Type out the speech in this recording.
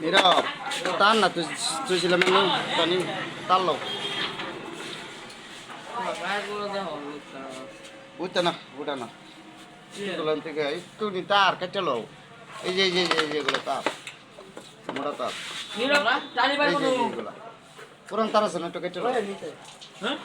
নীরব টান না তুই ছিলাম টানি টানলো বুঝতে না বুঝা না তুলান থেকে একটু তার কেটে লো এই যে এগুলো তার মোটা তার এইগুলা পুরান তার আছে না একটু কেটে লো হ্যাঁ